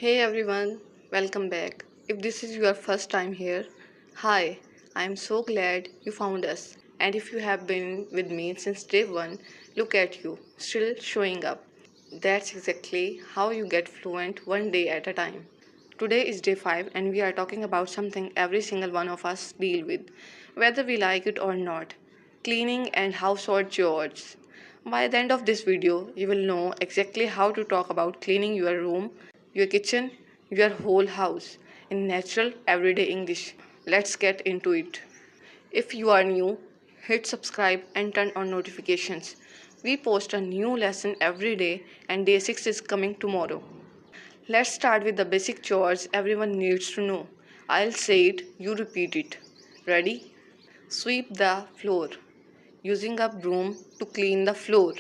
Hey everyone, welcome back. If this is your first time here, hi, I'm so glad you found us. And if you have been with me since day one, look at you, still showing up. That's exactly how you get fluent one day at a time. Today is day 5 and we are talking about something every single one of us deal with, whether we like it or not. Cleaning and household chores. By the end of this video, you will know exactly how to talk about cleaning your room, your kitchen, your whole house in natural everyday English. Let's get into it. If you are new, hit subscribe and turn on notifications. We post a new lesson every day and day 6 is coming tomorrow. Let's start with the basic chores everyone needs to know. I'll say it, you repeat it. Ready? Sweep the floor. Using a broom to clean the floor.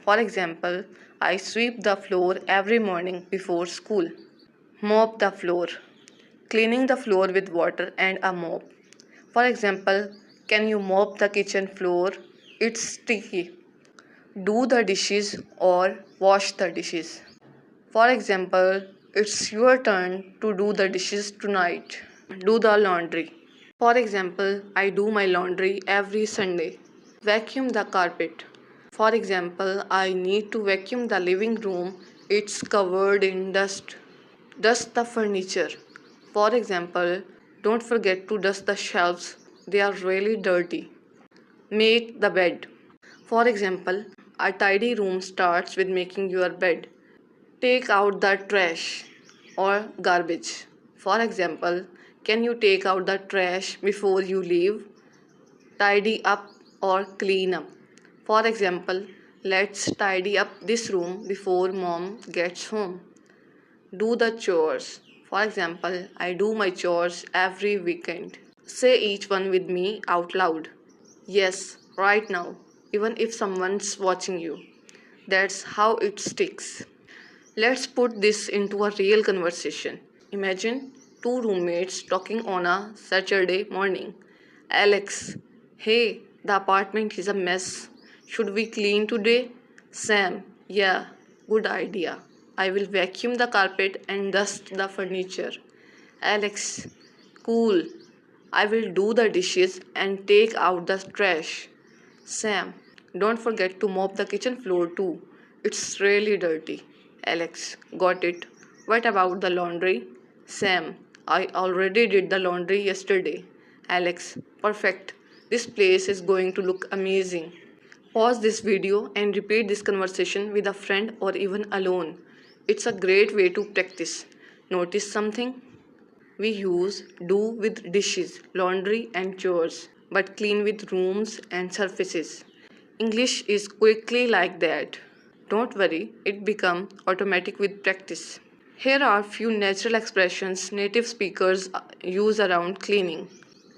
For example, I sweep the floor every morning before school. Mop the floor. Cleaning the floor with water and a mop. For example, can you mop the kitchen floor? It's sticky. Do the dishes or wash the dishes. For example, it's your turn to do the dishes tonight. Do the laundry. For example, I do my laundry every Sunday. Vacuum the carpet. For example, I need to vacuum the living room. It's covered in dust. Dust the furniture. For example, don't forget to dust the shelves. They are really dirty. Make the bed. For example, a tidy room starts with making your bed. Take out the trash or garbage. For example, can you take out the trash before you leave? Tidy up or clean up. For example, let's tidy up this room before mom gets home. Do the chores. For example, I do my chores every weekend. Say each one with me out loud. Yes, right now, even if someone's watching you. That's how it sticks. Let's put this into a real conversation. Imagine two roommates talking on a Saturday morning. Alex, hey, the apartment is a mess. Should we clean today? Sam, yeah, good idea. I will vacuum the carpet and dust the furniture. Alex, cool. I will do the dishes and take out the trash. Sam, don't forget to mop the kitchen floor too. It's really dirty. Alex, got it. What about the laundry? Sam, I already did the laundry yesterday. Alex, perfect. This place is going to look amazing. Pause this video and repeat this conversation with a friend or even alone. It's a great way to practice. Notice something? We use do with dishes, laundry, and chores, but clean with rooms and surfaces. English is quickly like that. Don't worry, it becomes automatic with practice. Here are few natural expressions native speakers use around cleaning.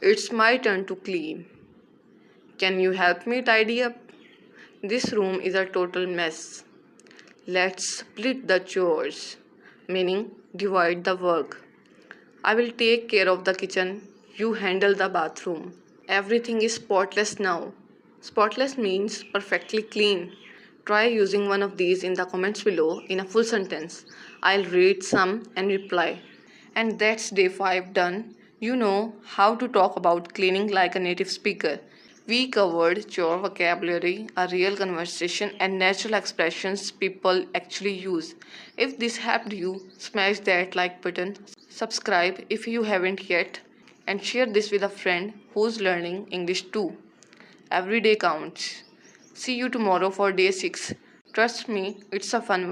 It's my turn to clean. Can you help me tidy up? This room is a total mess. Let's split the chores, meaning divide the work. I will take care of the kitchen, you handle the bathroom. Everything is spotless now. Spotless means perfectly clean. Try using one of these in the comments below in a full sentence. I'll read some and reply. And that's day 5 done. You know how to talk about cleaning like a native speaker. We covered chore vocabulary, a real conversation, and natural expressions people actually use. If this helped you, smash that like button, subscribe if you haven't yet, and share this with a friend who's learning English too. Every day counts. See you tomorrow for day 6. Trust me, it's a fun one.